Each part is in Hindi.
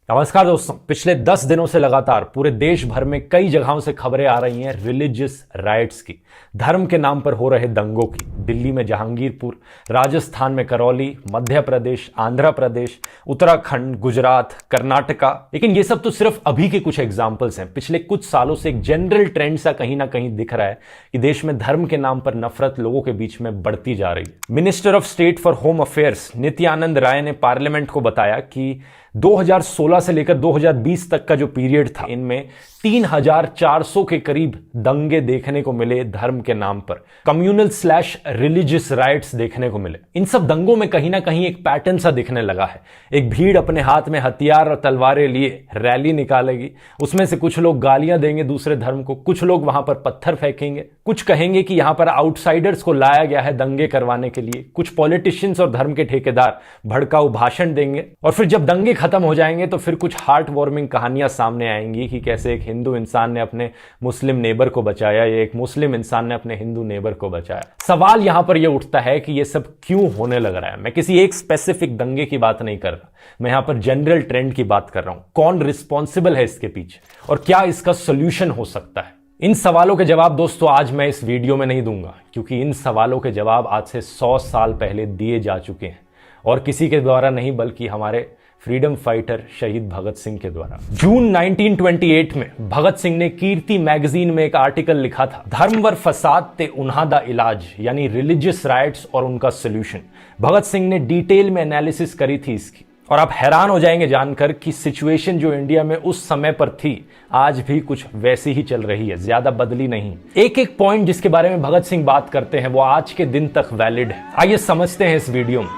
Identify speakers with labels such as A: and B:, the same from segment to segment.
A: नमस्कार दोस्तों, पिछले 10 दिनों से लगातार पूरे देश भर में कई जगहों से खबरें आ रही हैं रिलीजियस राइट्स की, धर्म के नाम पर हो रहे दंगों की। दिल्ली में जहांगीरपुर, राजस्थान में करौली, मध्य प्रदेश, आंध्र प्रदेश, उत्तराखंड, गुजरात, कर्नाटका। लेकिन ये सब तो सिर्फ अभी के कुछ एग्जाम्पल्स हैं। पिछले कुछ सालों से एक जनरल ट्रेंड सा कहीं ना कहीं दिख रहा है कि देश में धर्म के नाम पर नफरत लोगों के बीच में बढ़ती जा रही है। Minister of state for home affairs Nityanand Rai ने पार्लियामेंट को बताया कि 2016 से लेकर 2020 तक का जो पीरियड था, इनमें 3400 के करीब दंगे देखने को मिले धर्म के नाम पर, कम्युनल / रिलीजियस राइट्स देखने को मिले। इन सब दंगों में कहीं ना कहीं एक पैटर्न सा दिखने लगा है। एक भीड़ अपने हाथ में हथियार और तलवारें लिए रैली निकालेगी, उसमें से कुछ लोग गालियां देंगे दूसरे धर्म को, कुछ लोग वहां पर पत्थर फेंकेंगे, कुछ कहेंगे कि यहां पर आउटसाइडर्स को लाया गया है दंगे करवाने के लिए, कुछ पॉलिटिशियंस और धर्म के ठेकेदार भड़काऊ भाषण देंगे, और फिर जब दंगे खत्म हो जाएंगे तो फिर कुछ हार्ट वार्मिंग कहानियां सामने आएंगी कि कैसे एक हिंदू इंसान ने अपने मुस्लिम नेबर को बचाया या एक मुस्लिम इंसान ने अपने हिंदू नेबर को बचाया। सवाल यहां पर यह उठता है कि यह सब क्यों होने लग रहा है। मैं किसी एक स्पेसिफिक दंगे की बात नहीं कर रहा, मैं यहां पर जनरल ट्रेंड की बात कर रहा हूं। कौन रिस्पॉन्सिबल है इसके पीछे और क्या इसका सोल्यूशन हो सकता है? इन सवालों के जवाब दोस्तों आज मैं इस वीडियो में नहीं दूंगा, क्योंकि इन सवालों के जवाब आज से 100 साल पहले दिए जा चुके हैं, और किसी के द्वारा नहीं बल्कि हमारे फ्रीडम फाइटर शहीद भगत सिंह के द्वारा। जून 1928 में भगत सिंह ने कीर्ति मैगजीन में एक आर्टिकल लिखा था, धर्म वर फसाद ते उन्हा दा इलाज, यानी रिलीजियस राइट्स और उनका सोल्यूशन। भगत सिंह ने डिटेल में एनालिसिस करी थी इसकी, और आप हैरान हो जाएंगे जानकर कि सिचुएशन जो इंडिया में उस समय पर थी आज भी कुछ वैसी ही चल रही है, ज्यादा बदली नहीं। एक एक पॉइंट जिसके बारे में भगत सिंह बात करते हैं वो आज के दिन तक वैलिड है। आइए समझते हैं इस वीडियो में।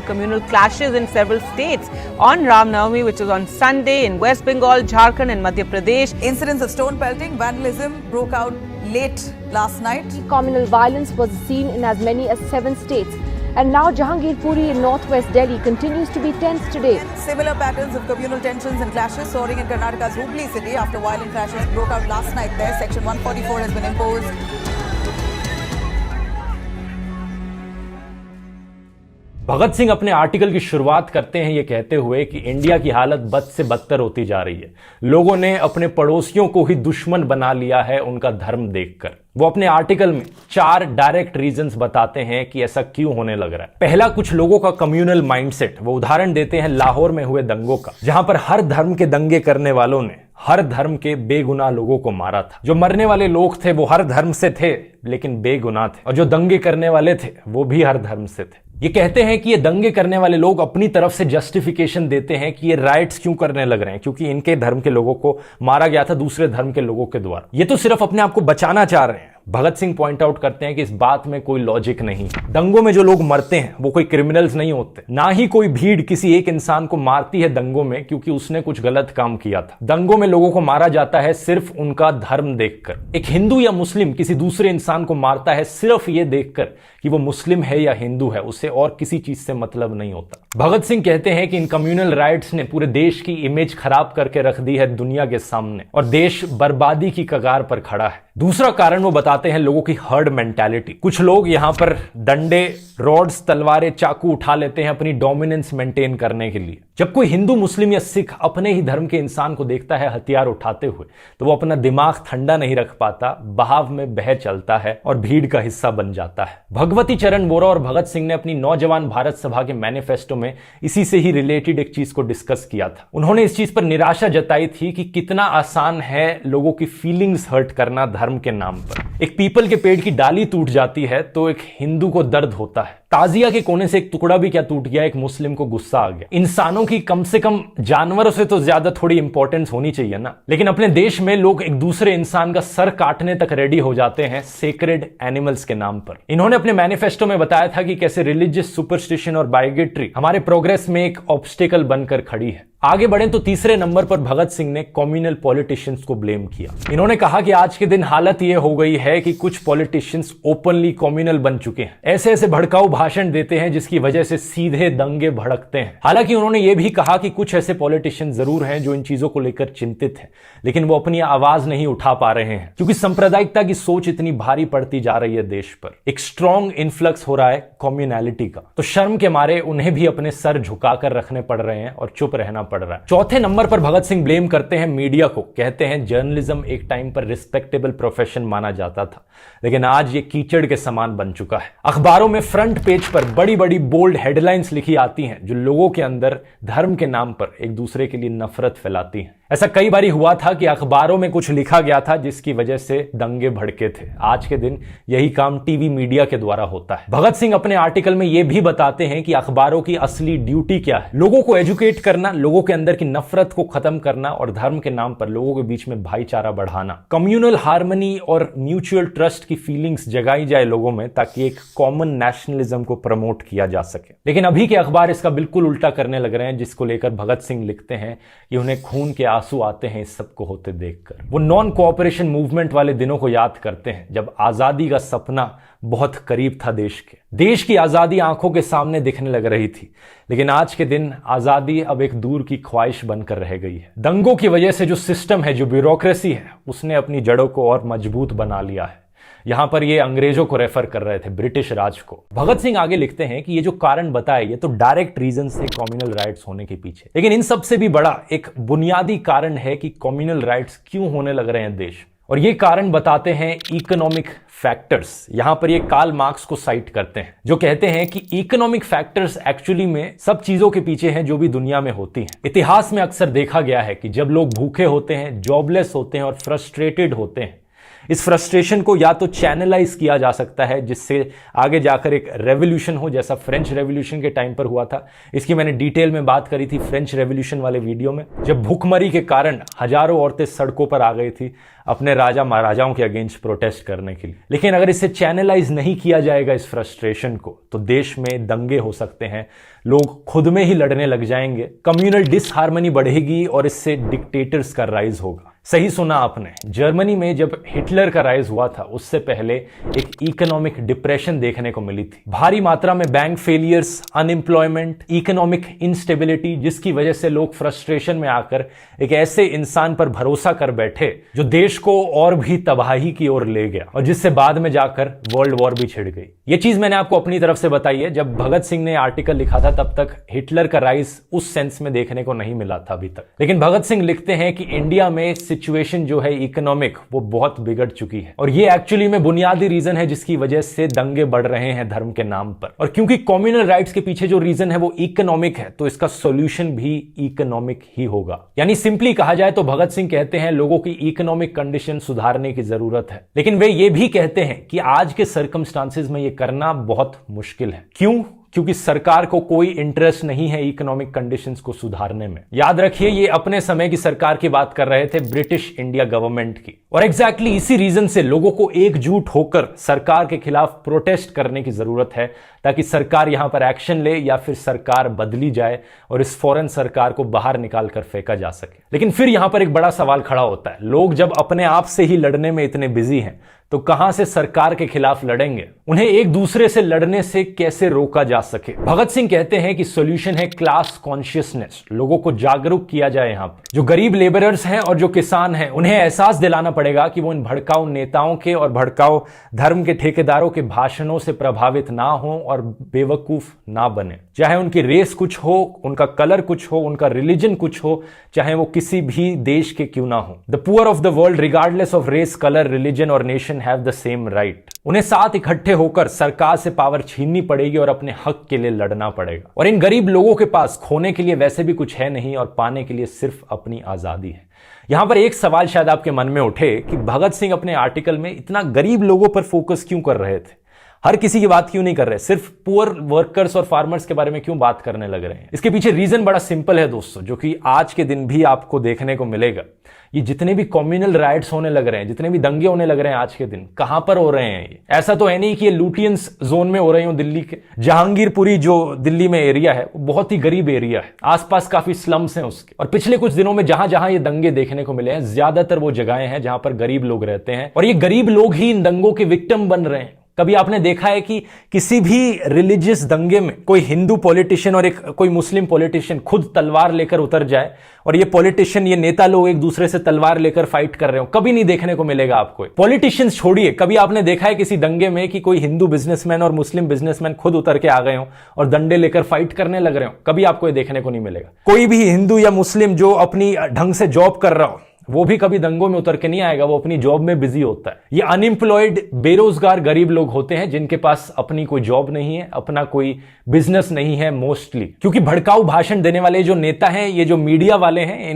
B: Communal clashes in several states on Ram Navami, which is on Sunday in West Bengal, Jharkhand and Madhya Pradesh.
C: Incidents of stone pelting, vandalism broke out late last night.
D: Communal violence was seen in as many as 7 states. And now Jahangirpuri in northwest Delhi continues to be tense today.
C: Similar patterns of communal tensions and clashes soaring in Karnataka's Hubli city after violent clashes broke out last night there. Section 144 has been imposed.
A: Bhagat Singh अपने आर्टिकल की शुरुआत करते हैं ये कहते हुए कि इंडिया की हालत बद से बदतर होती जा रही है। लोगों ने अपने पड़ोसियों को ही दुश्मन बना लिया है उनका धर्म देखकर। वो अपने आर्टिकल में 4 डायरेक्ट रीजंस बताते हैं कि ऐसा क्यों होने लग रहा है। पहला, कुछ लोगों का कम्युनल माइंडसेट। वो उदाहरण देते हैं लाहौर में हुए दंगों का, जहां पर हर धर्म के दंगे करने वालों ने हर धर्म के बेगुनाह लोगों को मारा था। जो मरने वाले लोग थे वो हर धर्म से थे लेकिन बेगुनाह थे, और जो दंगे करने वाले थे वो भी हर धर्म से थे। ये कहते हैं कि ये दंगे करने वाले लोग अपनी तरफ से जस्टिफिकेशन देते हैं कि ये राइट्स क्यों करने लग रहे हैं, क्योंकि इनके धर्म के लोगों को मारा गया था दूसरे धर्म के लोगों के द्वारा। ये तो सिर्फ अपने आप को बचाना चाह रहे हैं। भगत सिंह पॉइंट आउट करते हैं कि इस बात में कोई लॉजिक नहीं। दंगों में जो लोग मरते हैं वो कोई क्रिमिनल्स नहीं होते, ना ही कोई भीड़ किसी एक इंसान को मारती है दंगों में क्योंकि उसने कुछ गलत काम किया था। दंगों में लोगों को मारा जाता है सिर्फ उनका धर्म देखकर। एक हिंदू या मुस्लिम किसी दूसरे इंसान को मारता है सिर्फ ये देखकर कि वो मुस्लिम है या हिंदू है, उससे और किसी चीज से मतलब नहीं होता। भगत सिंह कहते हैं कि इन कम्युनल राइट्स ने पूरे देश की इमेज खराब करके रख दी है दुनिया के सामने, और देश बर्बादी की कगार पर खड़ा है। दूसरा कारण वो बताते हैं लोगों की हर्ड मेंटालिटी। कुछ लोग यहां पर डंडे, रॉड्स, तलवारें, चाकू उठा लेते हैं अपनी डोमिनेंस मेंटेन करने के लिए। जब कोई हिंदू, मुस्लिम या सिख अपने ही धर्म के इंसान को देखता है हथियार उठाते हुए तो वो अपना दिमाग ठंडा नहीं रख पाता, बहाव में बह चलता है और भीड़ का हिस्सा बन जाता है। भगवती चरण वोरा और भगत सिंह ने अपनी नौजवान भारत सभा के मैनिफेस्टो में इसी से ही रिलेटेड एक चीज को डिस्कस किया था। उन्होंने इस चीज पर निराशा जताई थी कि कितना आसान है लोगों की फीलिंग्स हर्ट करना धर्म के नाम पर। एक पीपल के पेड़ की डाली टूट जाती है तो एक हिंदू को दर्द होता है, ताजिया के कोने से एक टुकड़ा भी क्या टूट गया, एक मुस्लिम को गुस्सा आ गया। इंसानों की कम से कम जानवरों से तो ज्यादा थोड़ी इंपॉर्टेंस होनी चाहिए ना। लेकिन अपने देश में लोग एक दूसरे इंसान का सर काटने तक रेडी हो जाते हैं सेक्रेड एनिमल्स के नाम पर। इन्होंने अपने मैनिफेस्टो में बताया था कि कैसे रिलीजियस सुपरस्टिशन और बाइगेट्री हमारे प्रोग्रेस में एक ऑब्स्टिकल बनकर खड़ी है। आगे बढ़े तो तीसरे नंबर पर भगत सिंह ने कम्युनल पॉलिटिशियंस को ब्लेम किया। इन्होंने कहा कि आज के दिन हालत यह हो गई है कि कुछ पॉलिटिशियंस ओपनली कम्युनल बन चुके हैं, ऐसे ऐसे भड़काऊ भाषण देते हैं जिसकी वजह से सीधे दंगे भड़कते हैं। हालांकि उन्होंने यह भी कहा कि कुछ ऐसे पॉलिटिशियन जरूर हैं जो इन चीजों को लेकर चिंतित हैं, लेकिन वो अपनी आवाज नहीं उठा पा रहे हैं क्योंकि सांप्रदायिकता की सोच इतनी भारी पड़ती जा रही है देश पर। एक स्ट्रॉन्ग इन्फ्लक्स हो रहा है कम्युनैलिटी का, तो शर्म के मारे उन्हें भी अपने सर झुकाकर रखने पड़ रहे हैं और चुप रहना पड़ रहा है। चौथे नंबर पर भगत सिंह ब्लेम करते हैं मीडिया को। कहते हैं जर्नलिज्म एक टाइम पर रिस्पेक्टेबल प्रोफेशन माना जाता था, लेकिन आज ये कीचड़ के समान बन चुका है। अखबारों में फ्रंट पेज पर बड़ी बड़ी बोल्ड हेडलाइंस लिखी आती हैं जो लोगों के अंदर धर्म के नाम पर एक दूसरे के लिए नफरत फैलाती हैं। ऐसा कई बार हुआ था कि अखबारों में कुछ लिखा गया था जिसकी वजह से दंगे भड़के थे। आज के दिन यही काम टीवी मीडिया के द्वारा होता है। भगत सिंह अपने आर्टिकल में यह भी बताते हैं कि अखबारों की असली ड्यूटी क्या है, लोगों को एजुकेट करना, लोगों के अंदर की नफरत को खत्म करना और धर्म के नाम पर लोगों के बीच में भाईचारा बढ़ाना। कम्युनल हार्मनी और म्यूचुअल ट्रस्ट की फीलिंग्स जगाई जाए लोगों में ताकि एक कॉमन नेशनलिज्म को प्रमोट किया जा सके। लेकिन अभी के अखबार इसका बिल्कुल उल्टा करने लग रहे हैं, जिसको लेकर भगत सिंह लिखते हैं कि उन्हें खून के आंसू आते हैं इस सब को होते देखकर। वो नॉन कोऑपरेशन मूवमेंट वाले दिनों को याद करते हैं जब आजादी का सपना बहुत करीब था देश के। देश की आजादी आंखों के सामने दिखने लग रही थी, लेकिन आज के दिन आजादी अब एक दूर की ख्वाहिश बनकर रह गई है। दंगों की वजह से जो सिस्टम है, जो ब्यूरोक्रेसी है, उसने अपनी जड़ों को और मजबूत बना लिया है। यहां पर ये अंग्रेजों को रेफर कर रहे थे, ब्रिटिश राज को। भगत सिंह आगे लिखते हैं कि ये जो कारण बताए ये तो डायरेक्ट रीजन थे कम्युनल राइट्स होने के पीछे, लेकिन इन सबसे भी बड़ा एक बुनियादी कारण है कि कम्युनल राइट्स क्यों होने लग रहे हैं देश। और ये कारण बताते हैं इकोनॉमिक फैक्टर्स। यहां पर ये कार्ल मार्क्स को साइट करते हैं जो कहते हैं कि इकोनॉमिक फैक्टर्स एक्चुअली में सब चीजों के पीछे हैं जो भी दुनिया में होती हैं। इतिहास में अक्सर देखा गया है कि जब लोग भूखे होते हैं, जॉबलेस होते हैं और फ्रस्ट्रेटेड होते हैं, इस फ्रस्ट्रेशन को या तो चैनलाइज किया जा सकता है जिससे आगे जाकर एक रेवोल्यूशन हो, जैसा फ्रेंच रेवोल्यूशन के टाइम पर हुआ था। इसकी मैंने डिटेल में बात करी थी फ्रेंच रेवोल्यूशन वाले वीडियो में, जब भूखमरी के कारण हजारों औरतें सड़कों पर आ गई थी अपने राजा महाराजाओं के अगेंस्ट प्रोटेस्ट करने के लिए। लेकिन अगर इसे चैनलाइज नहीं किया जाएगा इस फ्रस्ट्रेशन को, तो देश में दंगे हो सकते हैं, लोग खुद में ही लड़ने लग जाएंगे, कम्युनल डिसहार्मनी बढ़ेगी और इससे डिक्टेटर्स का राइज होगा। सही सुना आपने, जर्मनी में जब हिटलर का राइज हुआ था उससे पहले एक इकोनॉमिक डिप्रेशन देखने को मिली थी। भारी मात्रा में bank failures, unemployment, economic instability, जिसकी वजह से लोग फ्रस्ट्रेशन में आकर एक ऐसे इंसान पर भरोसा कर बैठे जो देश को और भी तबाही की ओर ले गया और जिससे बाद में जाकर वर्ल्ड वॉर भी छिड़ गई। ये चीज मैंने आपको अपनी तरफ से बताई है। जब भगत सिंह ने आर्टिकल लिखा था तब तक हिटलर का राइज उस सेंस में देखने को नहीं मिला था अभी तक। लेकिन भगत सिंह लिखते हैं कि इंडिया में सिचुएशन जो है इकोनॉमिक, वो बहुत बिगड़ चुकी है और ये एक्चुअली में बुनियादी रीजन है जिसकी वजह से दंगे बढ़ रहे हैं धर्म के नाम पर। और क्योंकि कम्युनल राइट्स के पीछे जो रीजन है वो इकोनॉमिक है, तो इसका सॉल्यूशन भी इकोनॉमिक ही होगा। यानी सिंपली कहा जाए तो भगत सिंह कहते हैं लोगों की इकोनॉमिक कंडीशन सुधारने की जरूरत है, लेकिन वे ये भी कहते हैं कि आज के सर्कमस्टांसेस में ये करना बहुत मुश्किल है। क्यों? क्योंकि सरकार को कोई इंटरेस्ट नहीं है इकोनॉमिक कंडीशंस को सुधारने में। याद रखिए, ये अपने समय की सरकार की बात कर रहे थे, ब्रिटिश इंडिया गवर्नमेंट की। और एग्जैक्टली इसी रीजन से लोगों को एकजुट होकर सरकार के खिलाफ प्रोटेस्ट करने की जरूरत है ताकि सरकार यहां पर एक्शन ले या फिर सरकार बदली जाए और इस फॉरेन सरकार को बाहर निकाल कर फेंका जा सके। लेकिन फिर यहां पर एक बड़ा सवाल खड़ा होता है, लोग जब अपने आप से ही लड़ने में इतने बिजी हैं तो कहां से सरकार के खिलाफ लड़ेंगे? उन्हें एक दूसरे से लड़ने से कैसे रोका जा सके? भगत सिंह कहते हैं कि सॉल्यूशन है क्लास कॉन्शियसनेस। लोगों को जागरूक किया जाए। यहां पर जो गरीब लेबरर्स हैं और जो किसान हैं, उन्हें एहसास दिलाना पड़ेगा कि वो इन भड़काऊ नेताओं के और भड़काऊ धर्म के ठेकेदारों के भाषणों से प्रभावित ना हो और बेवकूफ ना बने। चाहे उनकी रेस कुछ हो, उनका कलर कुछ हो, उनका रिलीजन कुछ हो, चाहे वो किसी भी देश के क्यों ना हो। The poor of the world regardless of race, colour, religion और nation have the same right। उन्हें साथ इकट्ठे होकर सरकार से पावर छीननी पड़ेगी और अपने हक के लिए लड़ना पड़ेगा। और इन गरीब लोगों के पास खोने के लिए वैसे भी कुछ है नहीं और पाने के लिए सिर्फ अपनी आजादी है। यहां पर एक सवाल शायद आपके मन में उठे कि भगत सिंह अपने आर्टिकल में इतना गरीब लोगों पर फोकस क्यों कर रहे थे? हर किसी की बात क्यों नहीं कर रहे, सिर्फ पुअर वर्कर्स और फार्मर्स के बारे में क्यों बात करने लग रहे हैं? इसके पीछे रीजन बड़ा सिंपल है दोस्तों, जो कि आज के दिन भी आपको देखने को मिलेगा। ये जितने भी कम्युनल राइट्स होने लग रहे हैं, जितने भी दंगे होने लग रहे हैं आज के दिन, कहां पर हो रहे हैं ये? ऐसा तो है नहीं कि ये लुटियंस जोन में हो रहे हो दिल्ली के। जहांगीरपुरी जो दिल्ली में एरिया है वो बहुत ही गरीब एरिया है, आसपास काफी स्लम्स हैं उसके। और पिछले कुछ दिनों में जहां जहां ये दंगे देखने को मिले हैं, ज्यादातर वो जगहें हैं जहां पर गरीब लोग रहते हैं, और ये गरीब लोग ही इन दंगों के विक्टिम बन रहे हैं। कभी आपने देखा है कि किसी भी रिलीजियस दंगे में कोई हिंदू पॉलिटिशियन और कोई मुस्लिम पॉलिटिशियन खुद तलवार लेकर उतर जाए और ये पॉलिटिशियन, ये नेता लोग एक दूसरे से तलवार लेकर फाइट कर रहे हो? कभी नहीं देखने को मिलेगा आपको। पॉलिटिशियंस छोड़िए, कभी आपने देखा है किसी दंगे में कि कोई हिंदू बिजनेसमैन और मुस्लिम बिजनेसमैन खुद उतर के आ गए हो और डंडे लेकर फाइट करने लग रहे हो? कभी आपको ये देखने को नहीं मिलेगा। कोई भी हिंदू या मुस्लिम जो अपनी ढंग से जॉब कर रहा हो, वो भी कभी दंगों में उतर के नहीं आएगा, वो अपनी जॉब में बिजी होता है। ये अनएम्प्लॉयड, बेरोजगार गरीब लोग होते हैं जिनके पास अपनी कोई जॉब नहीं है, अपना कोई बिजनेस नहीं है मोस्टली। क्योंकि भड़काऊ भाषण देने वाले जो नेता हैं, ये जो मीडिया वाले हैं,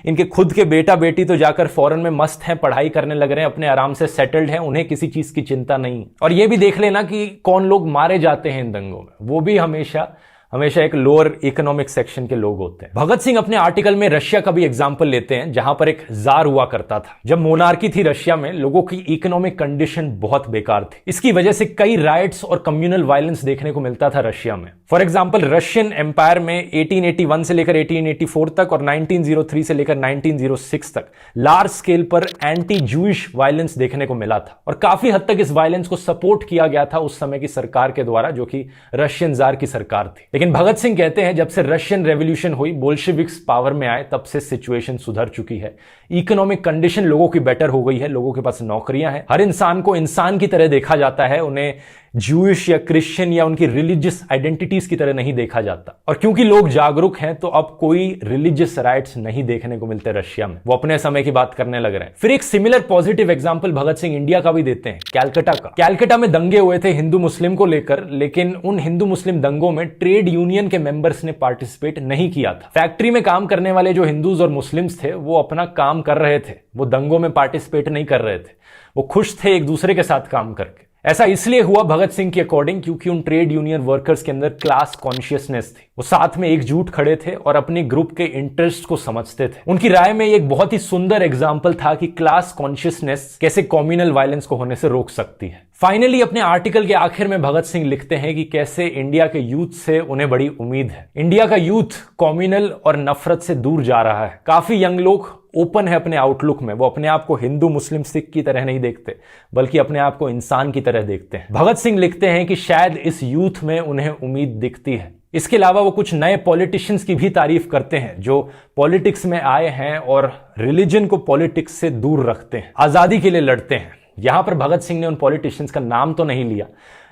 A: इनके खुद के बेटा बेटी तो जाकर फॉरेन में मस्त हैं, पढ़ाई करने लग रहे हैं, अपने आराम से सेटल्ड हैं, उन्हें किसी चीज की चिंता नहीं। और ये भी देख लेना कि कौन लोग मारे जाते हैं इन दंगों में, वो भी हमेशा एक लोअर इकोनॉमिक सेक्शन के लोग होते हैं। भगत सिंह अपने आर्टिकल में रशिया का भी एग्जाम्पल लेते हैं, जहां पर एक जार हुआ करता था। जब मोनार्की थी रशिया में, लोगों की इकोनॉमिक कंडीशन बहुत बेकार थी। इसकी वजह से कई राइट्स और कम्युनल वायलेंस देखने को मिलता था रशिया में। फॉर एग्जाम्पल, रशियन एम्पायर में 1881 से लेकर 1884 तक और 1903 से लेकर 1906 तक लार्ज स्केल पर एंटी जूइश वायलेंस देखने को मिला था, और काफी हद तक इस वायलेंस को सपोर्ट किया गया था उस समय की सरकार के द्वारा, जो कि रशियन जार की सरकार थी। लेकिन भगत सिंह कहते हैं जब से रशियन रेवोल्यूशन हुई, बोल्शेविक्स पावर में आए, तब से सिचुएशन सुधर चुकी है। इकोनॉमिक कंडीशन लोगों की बेटर हो गई है, लोगों के पास नौकरियां हैं, हर इंसान को इंसान की तरह देखा जाता है, उन्हें जूइश या क्रिश्चियन या उनकी रिलीजियस आइडेंटिटीज की तरह नहीं देखा जाता। और क्योंकि लोग जागरूक हैं, तो अब कोई रिलीजियस राइट्स नहीं देखने को मिलते रशिया में। वो अपने समय की बात करने लग रहे हैं। फिर एक similar positive example Bhagat Singh India का भी देते हैं, कैलकाटा का। कैलकाटा में दंगे हुए थे हिंदू मुस्लिम को लेकर, लेकिन उन हिंदू मुस्लिम दंगों में ट्रेड यूनियन के मेंबर्स ने पार्टिसिपेट नहीं किया था। फैक्ट्री में काम करने वाले जो हिंदूज और मुस्लिम्स थे, वो अपना काम कर रहे थे, वो दंगों में पार्टिसिपेट नहीं कर रहे थे, वो खुश थे एक दूसरे के साथ काम करके। ऐसा इसलिए हुआ भगत सिंह के अकॉर्डिंग, क्योंकि उन ट्रेड यूनियन वर्कर्स के अंदर क्लास कॉन्शियसनेस थी। वो साथ में एकजुट खड़े थे और अपने ग्रुप के इंटरेस्ट को समझते थे। उनकी राय में एक बहुत ही सुंदर एग्जाम्पल था कि क्लास कॉन्शियसनेस कैसे कम्युनल वायलेंस को होने से रोक सकती है। फाइनली अपने आर्टिकल के आखिर में भगत सिंह लिखते हैं कि कैसे इंडिया के यूथ से उन्हें बड़ी उम्मीद है। इंडिया का यूथ कम्युनल और नफरत से दूर जा रहा है। काफी यंग लोग ओपन है अपने आउटलुक में, वो अपने आप को हिंदू मुस्लिम सिख की तरह नहीं देखते, बल्कि अपने आप को इंसान की तरह देखते हैं। भगत सिंह लिखते हैं कि शायद इस यूथ में उन्हें उम्मीद दिखती है। इसके अलावा वो कुछ नए पॉलिटिशियंस की भी तारीफ करते हैं, जो पॉलिटिक्स में आए हैं और रिलीजन को पॉलिटिक्स से दूर रखते हैं, आजादी के लिए लड़ते हैं। यहां पर भगत सिंह ने उन पॉलिटिशियंस का नाम तो नहीं लिया,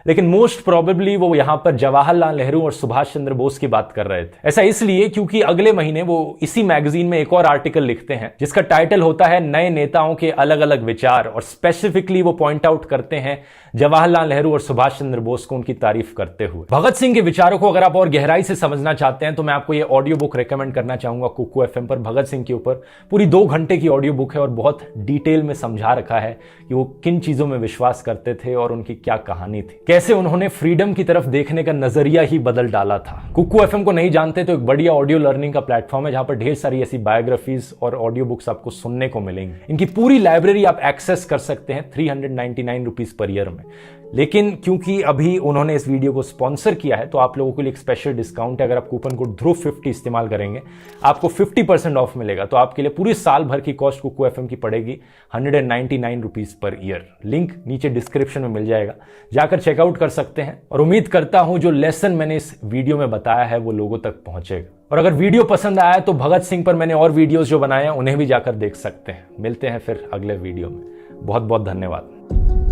A: लेकिन मोस्ट प्रोबेबली वो यहां पर जवाहरलाल नेहरू और सुभाष चंद्र बोस की बात कर रहे थे। ऐसा इसलिए क्योंकि अगले महीने वो इसी मैगजीन में एक और आर्टिकल लिखते हैं, जिसका टाइटल होता है नए नेताओं के अलग अलग विचार, और स्पेसिफिकली वो पॉइंट आउट करते हैं जवाहरलाल नेहरू और सुभाष चंद्र बोस को, उनकी तारीफ करते हुए। भगत सिंह के विचारों को अगर आप और गहराई से समझना चाहते हैं, तो मैं आपको ये ऑडियो बुक रेकमेंड करना चाहूंगा कुकू FM पर। भगत सिंह के ऊपर पूरी 2 घंटे की ऑडियो बुक है और बहुत डिटेल में समझा रखा है कि वो किन चीजों में विश्वास करते थे और उनकी क्या कहानी थी, कैसे उन्होंने फ्रीडम की तरफ देखने का नजरिया ही बदल डाला था। कुकू FM को नहीं जानते तो एक बढ़िया ऑडियो लर्निंग का प्लेटफॉर्म है, जहां पर ढेर सारी ऐसी बायोग्राफीज और ऑडियो बुक्स आपको सुनने को मिलेंगी। इनकी पूरी लाइब्रेरी आप एक्सेस कर सकते हैं 399 रुपीज पर ईयर में। लेकिन क्योंकि अभी उन्होंने इस वीडियो को स्पॉन्सर किया है, तो आप लोगों के लिए एक स्पेशल डिस्काउंट है। अगर आप कूपन कोड ध्रुव50 इस्तेमाल करेंगे, आपको 50% ऑफ मिलेगा। तो आपके लिए पूरी साल भर की कॉस्ट कुकू FM की पड़ेगी 199 रुपीज पर ईयर। लिंक नीचे डिस्क्रिप्शन में मिल जाएगा, जाकर चेकआउट कर सकते हैं। और उम्मीद करता हूं जो लेसन मैंने इस वीडियो में बताया है वो लोगों तक पहुंचेगा। और अगर वीडियो पसंद आया तो भगत सिंह पर मैंने और वीडियोस जो बनाए हैं उन्हें भी जाकर देख सकते हैं। मिलते हैं फिर अगले वीडियो में। बहुत बहुत धन्यवाद।